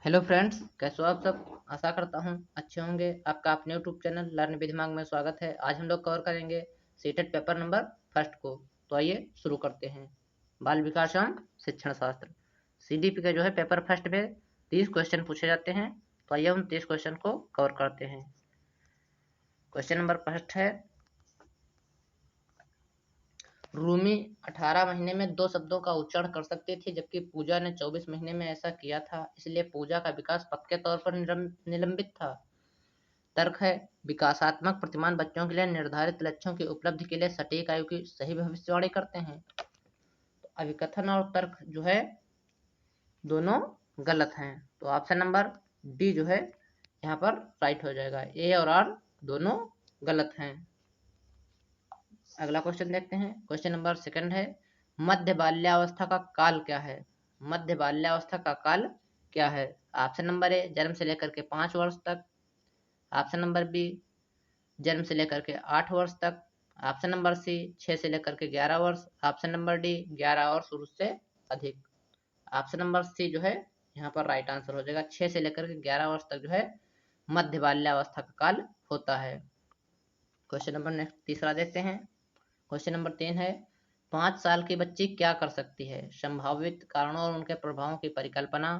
Hello friends, कैसे हो आप सब। आशा करता हूँ अच्छे होंगे। आपका अपने यूट्यूब चैनल लर्न विद दिमाग में स्वागत है। आज हम लोग कवर करेंगे सीटेट पेपर नंबर फर्स्ट को। तो आइए शुरू करते हैं। बाल विकास एवं शिक्षण शास्त्र सीडीपी के जो है पेपर फर्स्ट में 30 क्वेश्चन पूछे जाते हैं। तो आइए हम 30 क्वेश्चन को कवर करते हैं। क्वेश्चन नंबर फर्स्ट है, रूमी 18 महीने में 2 शब्दों का उच्चारण कर सकती थी, जबकि पूजा ने 24 महीने में ऐसा किया था। इसलिए पूजा का विकास पक्के तौर पर निलंबित था। तर्क है, विकासात्मक प्रतिमान बच्चों के लिए निर्धारित लक्ष्यों की उपलब्धि के लिए सटीक आयु की सही भविष्यवाणी करते हैं। तो अभिकथन और तर्क जो है दोनों गलत हैं। तो ऑप्शन नंबर डी जो है यहाँ पर राइट हो जाएगा। ए और आर दोनों गलत हैं। अगला क्वेश्चन देखते हैं। क्वेश्चन नंबर सेकंड है, मध्य बाल्यावस्था का काल क्या है। मध्य बाल्यावस्था का काल क्या है। ऑप्शन नंबर ए, जन्म से लेकर के 5 वर्ष तक। ऑप्शन नंबर बी, जन्म से लेकर के 8 वर्ष तक। ऑप्शन नंबर सी, 6 से लेकर के 11 वर्ष। ऑप्शन नंबर डी, 11 और शुरू से अधिक। ऑप्शन नंबर सी जो है यहाँ पर राइट आंसर हो जाएगा। 6 से लेकर के 11 वर्ष तक जो है मध्य बाल्यावस्था का काल होता है। क्वेश्चन नंबर नेक्स्ट तीसरा देखते हैं। क्वेश्चन नंबर 3 है, 5 साल की बच्ची क्या कर सकती है। संभावित कारणों और उनके प्रभावों की परिकल्पना,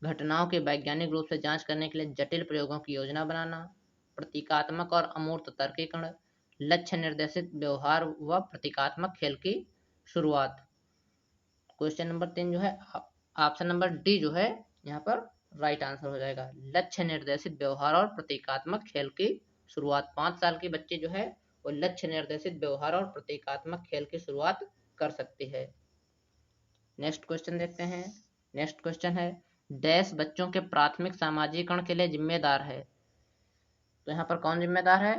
घटनाओं की वैज्ञानिक रूप से जांच करने के लिए जटिल प्रयोगों की योजना बनाना, प्रतीकात्मक और अमूर्त तर्कीकरण, लक्ष्य निर्देशित व्यवहार व प्रतीकात्मक खेल की शुरुआत। क्वेश्चन नंबर 3 जो है ऑप्शन नंबर डी जो है यहाँ पर राइट आंसर हो जाएगा। लक्ष्य निर्देशित व्यवहार और प्रतीकात्मक खेल की शुरुआत। 5 साल की बच्ची जो है वो लक्ष्य निर्देशित व्यवहार और प्रतीकात्मक खेल की शुरुआत कर सकती है। नेक्स्ट क्वेश्चन देखते हैं। नेक्स्ट क्वेश्चन है, डैश बच्चों के प्राथमिक सामाजिकरण के लिए जिम्मेदार है। तो यहाँ पर कौन जिम्मेदार है।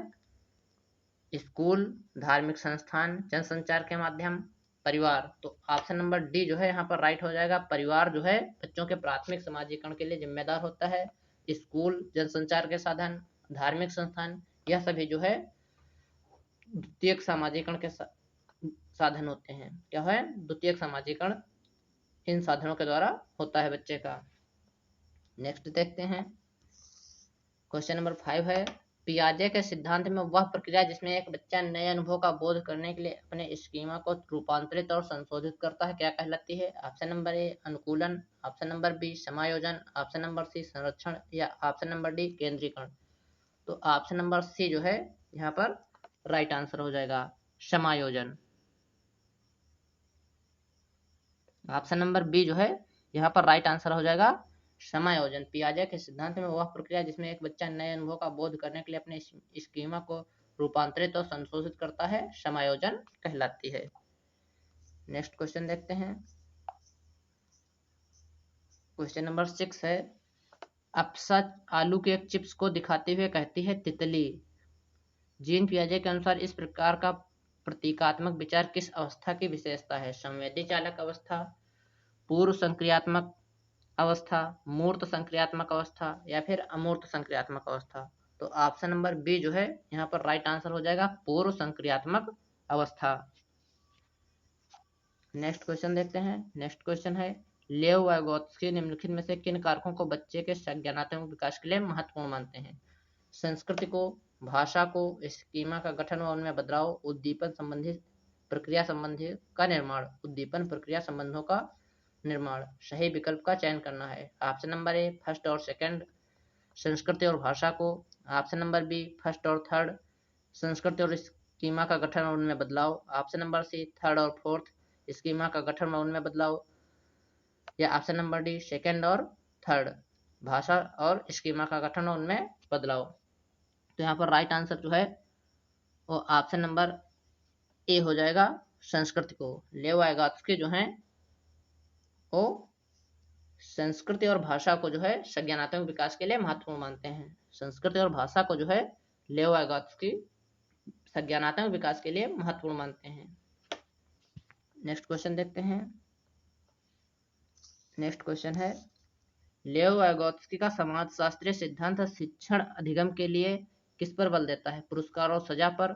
स्कूल, धार्मिक संस्थान, जनसंचार के माध्यम, परिवार। तो ऑप्शन नंबर डी जो है यहाँ पर राइट हो जाएगा। परिवार जो है बच्चों के प्राथमिक समाजीकरण के लिए जिम्मेदार होता है। स्कूल, जनसंचार के साधन, धार्मिक संस्थान, यह सभी जो है द्वितीयक समाजीकरण के साधन होते हैं। क्या है, द्वितीयक समाजीकरण इन साधनों के द्वारा होता है बच्चे का। नेक्स्ट देखते हैं। क्वेश्चन नंबर 5 है, पियाजे के सिद्धांत में वह प्रक्रिया जिसमें एक बच्चा नए अनुभव का बोध करने के लिए अपने स्कीमा को रूपांतरित और संशोधित करता है, क्या कहलाती है। ऑप्शन नंबर ए, अनुकूलन। ऑप्शन नंबर बी, समायोजन। ऑप्शन नंबर सी, संरक्षण। या ऑप्शन नंबर डी, केंद्रीकरण। तो ऑप्शन नंबर सी जो है यहाँ पर राइट आंसर हो जाएगा, समायोजन। ऑप्शन नंबर बी जो है यहाँ पर राइट आंसर हो जाएगा, समायोजन। पियाजे के सिद्धांत में वह प्रक्रिया जिसमें एक बच्चा नए अनुभव का बोध करने के लिए अपने स्कीमा को रूपांतरित और संशोधित करता है, समायोजन कहलाती है। नेक्स्ट क्वेश्चन देखते हैं। क्वेश्चन नंबर 6 है, अप्सा आलू के एक चिप्स को दिखाते हुए कहती है तितली। जीन पियाजे के अनुसार इस प्रकार का प्रतीकात्मक विचार किस अवस्था की विशेषता है। संवेदी चालक अवस्था, पूर्व संक्रियात्मक अवस्था, मूर्त संक्रियात्मक अवस्था या फिर अमूर्त संक्रियात्मक अवस्था। तो ऑप्शन नंबर बी जो है यहाँ पर राइट आंसर हो जाएगा, पूर्व संक्रियात्मक अवस्था। नेक्स्ट क्वेश्चन देखते हैं। नेक्स्ट क्वेश्चन है, लेव वाइगोत्स्की निम्नलिखित में से किन कारकों को बच्चे के संज्ञानात्मक विकास के लिए महत्वपूर्ण मानते हैं। संस्कृति को, भाषा को, स्कीमा का गठन और उनमें बदलाव, उद्दीपन संबंधी प्रक्रिया संबंधी का निर्माण, उद्दीपन प्रक्रिया संबंधों का निर्माण। सही विकल्प का चयन करना है। ऑप्शन नंबर ए, फर्स्ट और सेकंड, संस्कृति और भाषा को। ऑप्शन नंबर बी, फर्स्ट और थर्ड, संस्कृति और स्कीमा का गठन और उनमें बदलाव। ऑप्शन नंबर सी, थर्ड और फोर्थ, स्कीमा का गठन और उनमें बदलाव। या ऑप्शन नंबर डी, सेकंड और थर्ड, भाषा और स्कीमा का गठन और उनमें बदलाव। तो यहाँ पर राइट आंसर जो है वो ऑप्शन नंबर ए हो जाएगा, संस्कृति को। लेव वाइगोत्स्की जो है वो संस्कृति और भाषा को जो है संज्ञानात्मक विकास के लिए महत्वपूर्ण मानते हैं। संस्कृति और भाषा को जो है लेव वाइगोत्स्की संज्ञानात्मक विकास के लिए महत्वपूर्ण मानते हैं। नेक्स्ट क्वेश्चन देखते हैं। नेक्स्ट क्वेश्चन है, लेव वाइगोत्स्की का समाजशास्त्रीय सिद्धांत शिक्षण अधिगम के लिए किस पर बल देता है। पुरस्कार और सजा पर,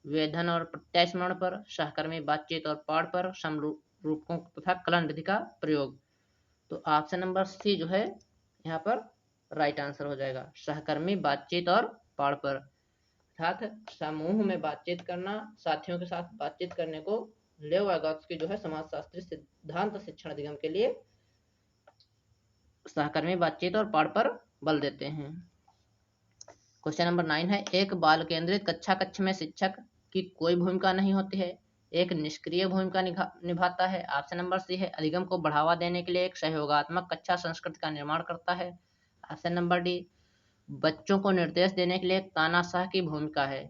वेधन और प्रत्यास्मरण पर, सहकर्मी बातचीत और पाठ पर, समरूपकों तथा कलन विधि का प्रयोग। तो ऑप्शन नंबर सी जो है यहाँ पर राइट आंसर हो जाएगा सहकर्मी बातचीत और पाड़ पर, अर्थात समूह में बातचीत करना, साथियों के साथ बातचीत करने को लेव वाइगॉत्स्की जो है समाजशास्त्री सिद्धांत शिक्षण अधिगम के लिए सहकर्मी बातचीत और पाड़ पर बल देते हैं। क्वेश्चन नंबर 9 है, एक बाल केंद्रित कक्षा कक्ष में शिक्षक की कोई भूमिका नहीं होती है, एक निष्क्रिय भूमिका निभाता है। ऑप्शन नंबर सी है, अधिगम को बढ़ावा देने के लिए एक सहयोगात्मक कक्षा संस्कृति का निर्माण करता है। ऑप्शन नंबर डी, बच्चों को निर्देश देने के लिए एक तानाशाह की भूमिका है।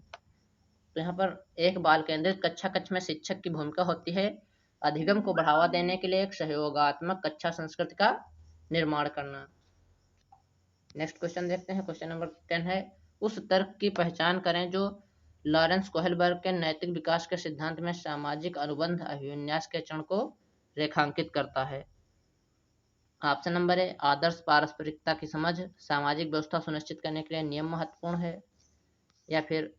तो यहाँ पर एक बाल केंद्रित कक्षा कक्ष में शिक्षक की भूमिका होती है अधिगम को बढ़ावा देने के लिए एक सहयोगात्मक कक्षा संस्कृति का निर्माण करना। नेक्स्ट क्वेश्चन देखते हैं। क्वेश्चन नंबर 10 है, उस तर्क की पहचान करें जो लॉरेंस कोहलबर्ग के नैतिक विकास के सिद्धांत में सामाजिक अनुबंध अभिविन्यास के चरण को रेखांकित करता है। ऑप्शन नंबर ए, आदर्श पारस्परिकता की समझ, सामाजिक व्यवस्था सुनिश्चित करने के लिए नियम महत्वपूर्ण है। या फिर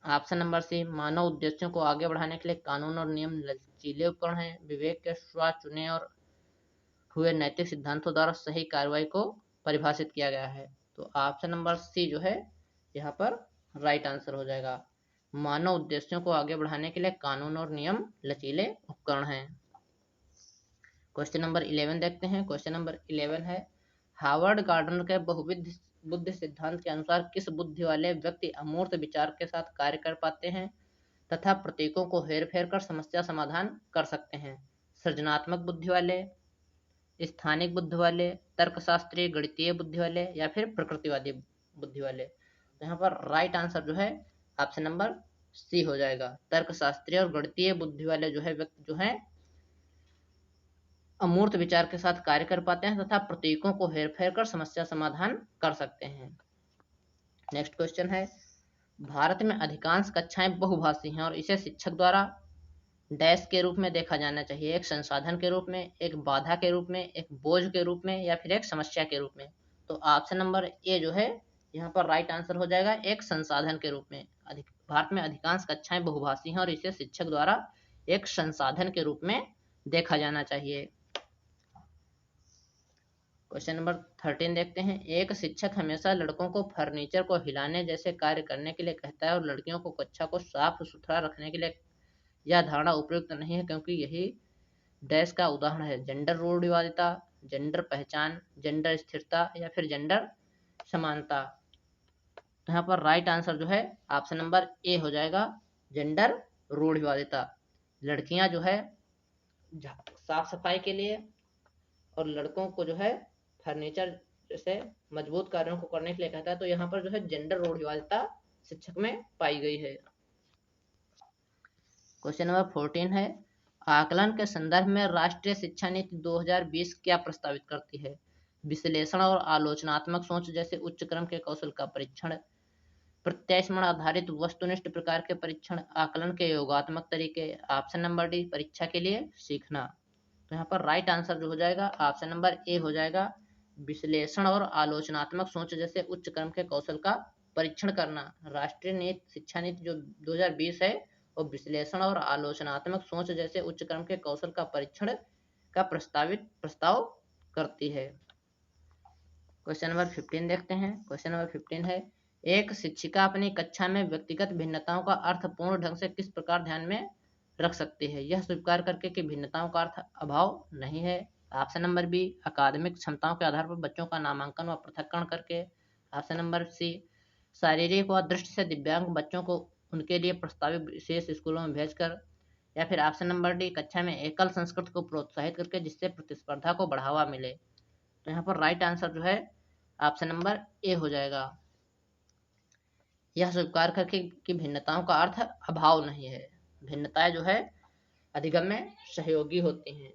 ऑप्शन नंबर सी, मानव उद्देश्यों को आगे बढ़ाने के लिए कानून और नियम लचीले उपकरण हैं, विवेक के स्व चुने और हुए नैतिक सिद्धांतों द्वारा सही कार्रवाई को परिभाषित किया गया है। तो ऑप्शन नंबर सी जो है यहाँ पर राइट आंसर हो जाएगा, मानव उद्देश्यों को आगे बढ़ाने के लिए कानून और नियम लचीले उपकरण हैं। क्वेश्चन नंबर 11 देखते हैं। क्वेश्चन नंबर 11 है, हार्वर्ड गार्डनर के बहुविध बुद्धि सिद्धांत के अनुसार किस बुद्धि वाले व्यक्ति अमूर्त विचार के साथ कार्य कर पाते हैं तथा प्रतीकों को हेर फेर कर समस्या समाधान कर सकते हैं? सृजनात्मक बुद्धि वाले, स्थानिक बुद्धि वाले, तर्कशास्त्रीय गणितीय बुद्धि वाले, या फिर प्रकृतिवादी बुद्धि वाले? तो यहाँ पर राइट आंसर जो है ऑप्शन नंबर सी हो जाएगा, तर्कशास्त्रीय और गणितीय बुद्धि वाले जो है व्यक्ति जो है अमूर्त विचार के साथ कार्य कर पाते हैं तथा प्रतीकों को हेर फेर कर समस्या समाधान कर सकते हैं। नेक्स्ट क्वेश्चन है, भारत में अधिकांश कक्षाएं बहुभाषी हैं और इसे शिक्षक द्वारा डैश के रूप में देखा जाना चाहिए, एक संसाधन के रूप में, एक बाधा के रूप में, एक बोझ के रूप में, या फिर एक समस्या के रूप में? तो ऑप्शन नंबर ए जो है यहाँ पर राइट आंसर हो जाएगा, एक संसाधन के रूप में। भारत में अधिकांश कक्षाएं बहुभाषी हैं और इसे शिक्षक द्वारा एक संसाधन के रूप में देखा जाना चाहिए। क्वेश्चन नंबर 13 देखते हैं, एक शिक्षक हमेशा लड़कों को फर्नीचर को हिलाने जैसे कार्य करने के लिए कहता है और लड़कियों को कक्षा को साफ सुथरा रखने के लिए। यह धारणा उपयुक्त नहीं है क्योंकि यही डैश का उदाहरण है, जेंडर रूढ़िवादिता, जेंडर पहचान, जेंडर स्थिरता, या फिर जेंडर समानता? तो यहाँ पर राइट आंसर जो है ऑप्शन नंबर ए हो जाएगा, जेंडर रूढ़िवादिता। लड़कियां जो है साफ सफाई के लिए और लड़कों को जो है फर्नीचर जैसे मजबूत कार्यों को करने के लिए कहता है, तो यहाँ पर जो है जेंडर रूढ़िवादिता शिक्षक में पाई गई है। क्वेश्चन नंबर 14 है, आकलन के संदर्भ में राष्ट्रीय शिक्षा नीति 2020 क्या प्रस्तावित करती है? विश्लेषण और आलोचनात्मक सोच जैसे उच्च क्रम के कौशल का परीक्षण, प्रत्यास्मरण आधारित वस्तुनिष्ठ प्रकार के परीक्षण, आकलन के योगात्मक तरीके। ऑप्शन नंबर डी, परीक्षा के लिए सीखना। तो यहाँ पर राइट आंसर जो हो जाएगा ऑप्शन नंबर ए हो जाएगा, विश्लेषण और आलोचनात्मक सोच जैसे उच्च क्रम के कौशल का परीक्षण करना। राष्ट्रीय नीति शिक्षा नीति जो 2020 है वो विश्लेषण और आलोचनात्मक सोच जैसे उच्च क्रम के कौशल का परीक्षण का प्रस्ताव करती है। क्वेश्चन नंबर 15 देखते हैं। क्वेश्चन नंबर 15 है, एक शिक्षिका अपनी कक्षा में व्यक्तिगत भिन्नताओं का अर्थपूर्ण ढंग से किस प्रकार ध्यान में रख सकती है, यह स्वीकार करके कि भिन्नताओं का अर्थ अभाव नहीं है? ऑप्शन नंबर बी, अकादमिक क्षमताओं के आधार पर बच्चों का नामांकन व पृथक्करण करके। ऑप्शन नंबर सी, शारीरिक व दृष्टि से दिव्यांग बच्चों को उनके लिए प्रस्तावित विशेष स्कूलों में भेजकर। या फिर ऑप्शन नंबर डी, कक्षा में एकल संस्कृति को प्रोत्साहित करके जिससे प्रतिस्पर्धा को बढ़ावा मिले। तो यहाँ पर राइट आंसर जो है ऑप्शन नंबर ए हो जाएगा, यह स्वीकार करके कि भिन्नताओं का अर्थ अभाव नहीं है। भिन्नताएं जो है अधिगम में सहयोगी होती हैं,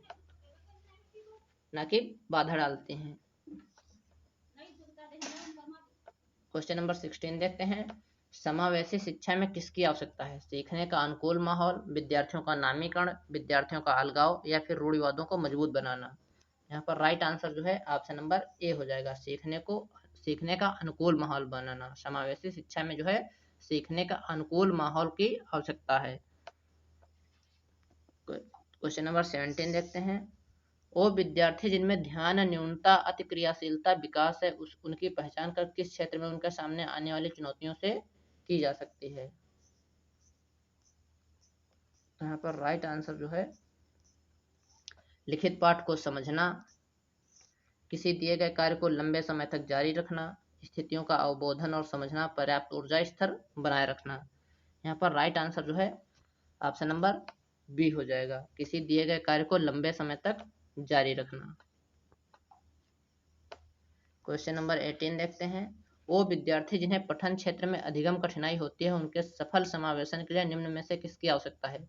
ना कि बाधा डालती हैं। क्वेश्चन नंबर 16 देखते हैं, समावेशी शिक्षा में किसकी आवश्यकता है? सीखने का अनुकूल माहौल, विद्यार्थियों का नामीकरण, विद्यार्थियों का अलगाव, या फिर रूढ़िवादों को मजबूत बनाना? यहाँ पर राइट आंसर जो है ऑप्शन नंबर ए हो जाएगा, सीखने का अनुकूल माहौल बनाना। समावेशी शिक्षा में जो है सीखने का अनुकूल माहौल की आवश्यकता है। क्वेश्चन नंबर 17 देखते हैं, वो विद्यार्थी जिनमें ध्यान, न्यूनता, अति क्रियाशीलता, विकास है, उनकी पहचान कर किस क्षेत्र में उनके सामने आने वाली चुनौतियों से की जा सकती है। तो यहाँ पर राइट आंसर जो है, लिखित पाठ को समझना, किसी दिए गए कार्य को लंबे समय तक जारी रखना, स्थितियों का अवबोधन और समझना, पर्याप्त ऊर्जा स्तर बनाए रखना। यहाँ पर राइट आंसर जो है ऑप्शन नंबर बी हो जाएगा, किसी दिए गए कार्य को लंबे समय तक जारी रखना। क्वेश्चन नंबर 18 देखते हैं। वो विद्यार्थी जिन्हें पठन क्षेत्र में अधिगम कठिनाई होती है, उनके सफल समावेशन के लिए निम्न में से किसकी आवश्यकता है?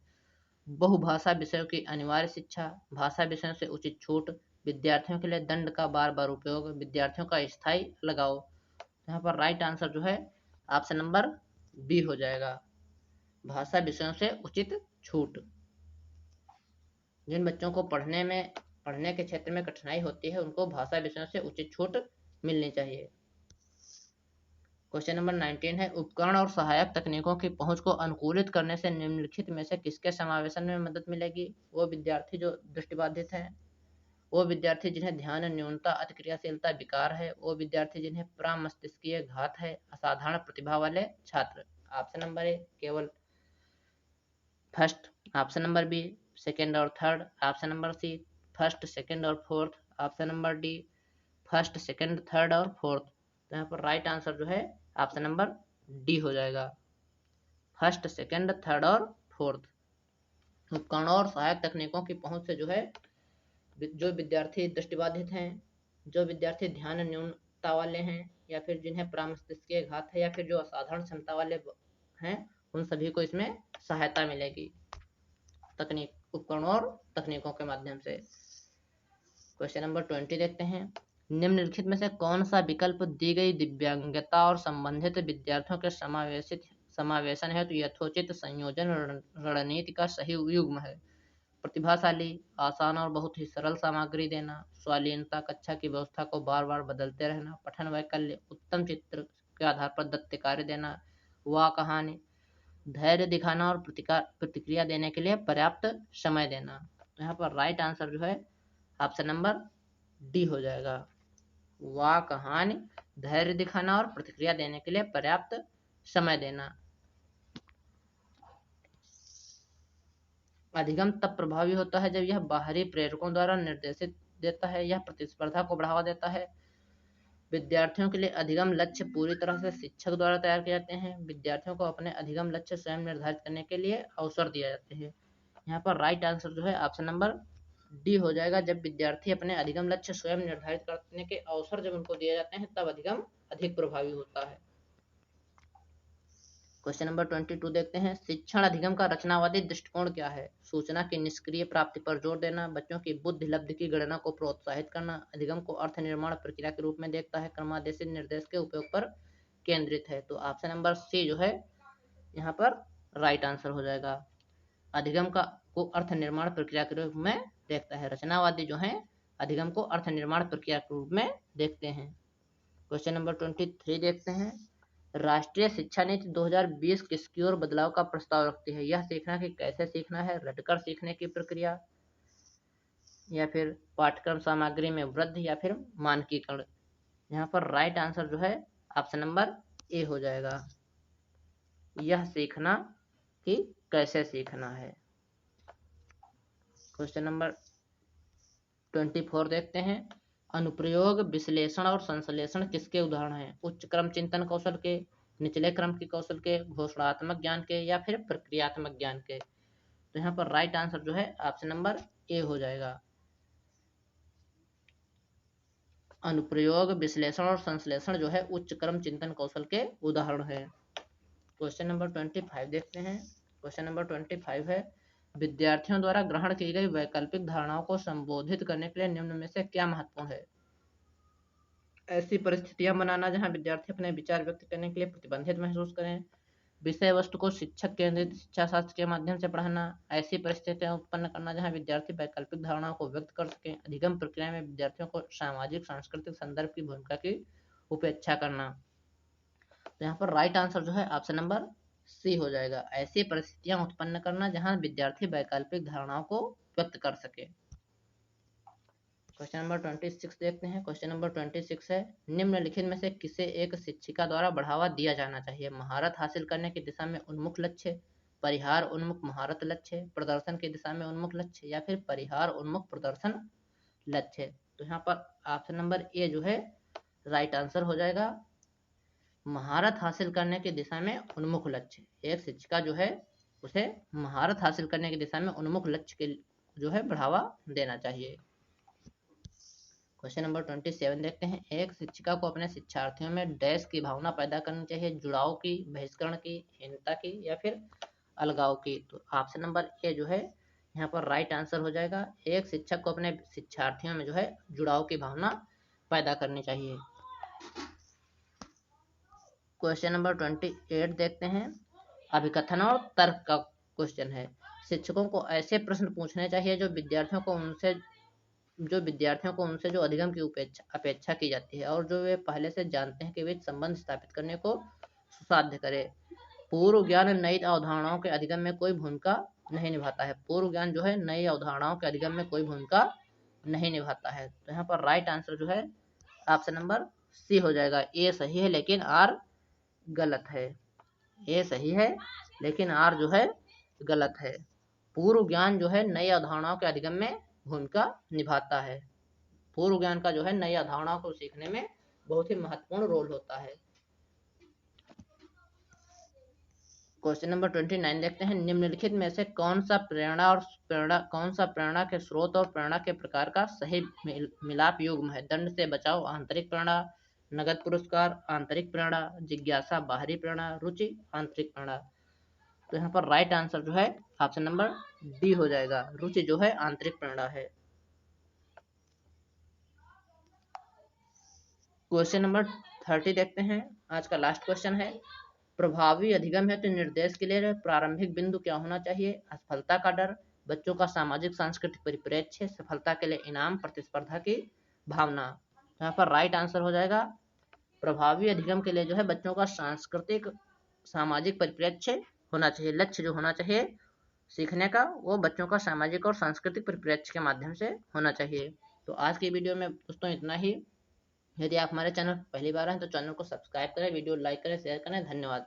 बहुभाषा विषयों की अनिवार्य शिक्षा, भाषा विषयों से उचित छूट, विद्यार्थियों के लिए दंड का बार बार उपयोग, विद्यार्थियों का स्थायी लगाव। यहाँ पर राइट आंसर जो है ऑप्शन नंबर बी हो जाएगा, भाषा विषयों से उचित छूट। जिन बच्चों को पढ़ने के क्षेत्र में कठिनाई होती है, उनको भाषा विषयों से उचित छूट मिलनी चाहिए। क्वेश्चन नंबर 19 है, उपकरण और सहायक तकनीकों की पहुंच को अनुकूलित करने से निम्नलिखित में से किसके समावेशन में मदद मिलेगी? वो विद्यार्थी जो दृष्टिबाधित हैं, वो विद्यार्थी जिन्हें ध्यान न्यूनता, अति क्रियाशीलता विकार है, वो विद्यार्थी जिन्हें प्रामस्तिष्कीय घात है, असाधारण प्रतिभा वाले छात्र। ऑप्शन नंबर ए केवल first, option number B second और third, option number C first, second और fourth, option number D first, second, third और फोर्थ। तो यहाँ पर राइट आंसर जो है ऑप्शन नंबर डी हो जाएगा, फर्स्ट, सेकेंड, थर्ड और फोर्थ। उपकरणों और सहायक तकनीकों की पहुंच से जो है, जो विद्यार्थी दृष्टिबाधित हैं, जो विद्यार्थी ध्यान न्यूनता वाले हैं, या फिर जिन्हें प्रामस्तिष्कीय घात है, या फिर जो असाधारण क्षमता वाले हैं, उन सभी को इसमें सहायता मिलेगी तकनीक, उपकरणों और तकनीकों के माध्यम से। क्वेश्चन नंबर 20 देखते हैं। निम्नलिखित में से कौन सा विकल्प दी गई दिव्यांगता और संबंधित विद्यार्थियों के समावेशन हेतु यथोचित संयोजन रणनीति का सही युग्म है? प्रतिभाशाली, आसान और बहुत ही सरल सामग्री देना, स्वालीनता, कक्षा की व्यवस्था को बार बार बदलते रहना, पठन वैकल्य, उत्तम चित्र के आधार पर दत्त कार्य देना, वाह कहानी, धैर्य दिखाना और प्रतिक्रिया देने के लिए पर्याप्त समय देना। तो यहाँ पर राइट आंसर जो है ऑप्शन नंबर डी हो जाएगा, वाह कहानी, धैर्य दिखाना और प्रतिक्रिया देने के लिए पर्याप्त समय देना। अधिगम तब प्रभावी होता है जब यह बाहरी प्रेरकों द्वारा निर्देशित देता है, यह प्रतिस्पर्धा को बढ़ावा देता है। विद्यार्थियों के लिए अधिगम लक्ष्य पूरी तरह से शिक्षक द्वारा तैयार किए जाते हैं। विद्यार्थियों को अपने अधिगम लक्ष्य स्वयं निर्धारित करने के लिए अवसर दिए जाते हैं। यहाँ पर राइट आंसर जो है ऑप्शन नंबर डी हो जाएगा, जब विद्यार्थी अपने अधिगम लक्ष्य स्वयं निर्धारित करने के अवसर जब उनको दिए जाते हैं, तब अधिगम अधिक प्रभावी होता है। क्वेश्चन नंबर 22 देखते हैं। शिक्षण अधिगम का रचनावादी दृष्टिकोण क्या है? सूचना की निष्क्रिय प्राप्ति पर जोर देना, बच्चों की बुद्धि लब्धि की गणना को प्रोत्साहित करना, अधिगम को अर्थ निर्माण प्रक्रिया के रूप में देखता है, क्रमादेशित निर्देश के उपयोग पर केंद्रित है। तो ऑप्शन नंबर सी जो है यहाँ पर राइट आंसर हो जाएगा, अधिगम को अर्थ निर्माण प्रक्रिया के रूप में देखता है। रचनावादी जो है अधिगम को अर्थ निर्माण प्रक्रिया के रूप में देखते हैं। क्वेश्चन नंबर 23 देखते हैं। राष्ट्रीय शिक्षा नीति 2020 किसकी ओर बदलाव का प्रस्ताव रखती है? यह सीखना कि कैसे सीखना है, रटकर सीखने की प्रक्रिया, या फिर पाठ्यक्रम सामग्री में वृद्धि, या फिर मानकीकरण। यहाँ पर राइट आंसर जो है ऑप्शन नंबर ए हो जाएगा, यह सीखना कि कैसे सीखना है। क्वेश्चन नंबर 24 देखते हैं। अनुप्रयोग, विश्लेषण और संश्लेषण किसके उदाहरण हैं? उच्च क्रम चिंतन कौशल के, निचले क्रम के कौशल के, घोषणात्मक ज्ञान के, या फिर प्रक्रियात्मक ज्ञान के। तो यहाँ पर राइट आंसर जो है ऑप्शन नंबर ए हो जाएगा, अनुप्रयोग, विश्लेषण और संश्लेषण जो है उच्च क्रम चिंतन कौशल के उदाहरण है। क्वेश्चन नंबर 25 देखते हैं। क्वेश्चन नंबर 25 है, विद्यार्थियों द्वारा ग्रहण की गई वैकल्पिक धारणाओं को संबोधित करने के लिए निम्न में से क्या महत्वपूर्ण है? ऐसी परिस्थितियां बनाना जहां विद्यार्थी अपने विचार व्यक्त करने के लिए प्रतिबंधित महसूस करें, विषय वस्तु को शिक्षक केंद्रित शिक्षा शास्त्र के माध्यम से पढ़ाना, ऐसी परिस्थितियां उत्पन्न करना जहां विद्यार्थी वैकल्पिक धारणाओं को व्यक्त कर सकें, अधिगम प्रक्रिया में विद्यार्थियों को सामाजिक सांस्कृतिक संदर्भ की भूमिका की उपेक्षा करना। तो यहाँ पर राइट आंसर जो है ऑप्शन नंबर सी हो जाएगा, ऐसी परिस्थितियां उत्पन्न करना जहां विद्यार्थी वैकल्पिक धारणाओं को व्यक्त कर सके। क्वेश्चन नंबर 26 देखते हैं। क्वेश्चन नंबर 26 है, निम्नलिखित में से किसे एक शिक्षिका द्वारा बढ़ावा दिया जाना चाहिए? महारत हासिल करने की दिशा में उन्मुख लक्ष्य, परिहार उन्मुख महारत लक्ष्य, प्रदर्शन की दिशा में उन्मुख लक्ष्य, या फिर परिहार उन्मुख प्रदर्शन लक्ष्य। तो यहाँ पर ऑप्शन नंबर ए जो है राइट आंसर हो जाएगा। महारत हासिल करने की दिशा में उन्मुख लक्ष्य, एक शिक्षिका जो है उसे महारत हासिल करने की दिशा में उन्मुख लक्ष्य के जो है बढ़ावा देना चाहिए। क्वेश्चन नंबर 27 देखते हैं, एक शिक्षिका को अपने शिक्षार्थियों में डैश की भावना पैदा करनी चाहिए? जुड़ाव की, बहिष्करण की, हीनता की, या फिर अलगाव की? तो ऑप्शन नंबर ए जो है यहाँ पर राइट आंसर हो जाएगा। एक शिक्षक को अपने शिक्षार्थियों में जो है जुड़ाव की भावना पैदा करनी चाहिए। क्वेश्चन नंबर 28 देखते हैं, अभिकथन और तर्क का क्वेश्चन है। शिक्षकों को ऐसे प्रश्न पूछने चाहिए जो विद्यार्थियों को उनसे जो अधिगम की अपेक्षा की जाती है और जो वे पहले से जानते हैं के बीच संबंध स्थापित करने को सुसाध्य करे। पूर्व ज्ञान नई अवधारणाओं के अधिगम में कोई भूमिका नहीं निभाता है। पूर्व ज्ञान जो है नई अवधारणाओं के अधिगम में कोई भूमिका नहीं निभाता है। तो यहाँ पर राइट आंसर जो है ऑप्शन नंबर सी हो जाएगा। ए सही है लेकिन आर गलत है। ए सही है लेकिन आर जो है गलत है। पूर्व ज्ञान जो है नई अवधारणाओं के अधिगम में भूमिका निभाता है। पूर्व ज्ञान का जो है नई अवधारणाओं को सीखने में बहुत ही महत्वपूर्ण रोल होता है। क्वेश्चन नंबर 29 देखते हैं, निम्नलिखित में से कौन सा प्रेरणा के स्रोत और प्रेरणा के प्रकार का सही मिलाप युग्म है? दंड से बचाव आंतरिक प्रेरणा, नगद पुरस्कार आंतरिक प्रेरणा, जिज्ञासा बाहरी प्रेरणा, रुचि आंतरिक प्रेरणा। तो यहाँ पर राइट आंसर जो है ऑप्शन नंबर डी हो जाएगा। रुचि जो है आंतरिक प्रेरणा है। क्वेश्चन नंबर 30 देखते हैं, आज का लास्ट क्वेश्चन है, प्रभावी अधिगम हेतु निर्देश के लिए प्रारंभिक बिंदु क्या होना चाहिए? असफलता का डर, बच्चों का सामाजिक सांस्कृतिक परिप्रेक्ष्य, सफलता के लिए इनाम, प्रतिस्पर्धा की भावना। यहाँ पर राइट आंसर हो जाएगा, प्रभावी अधिगम के लिए जो है बच्चों का सांस्कृतिक सामाजिक परिप्रेक्ष्य होना चाहिए। लक्ष्य जो होना चाहिए सीखने का वो बच्चों का सामाजिक और सांस्कृतिक परिप्रेक्ष्य के माध्यम से होना चाहिए। तो आज की वीडियो में दोस्तों इतना ही। यदि आप हमारे चैनल पहली बार हैं तो चैनल को सब्सक्राइब करें, वीडियो लाइक करें, शेयर करें। धन्यवाद।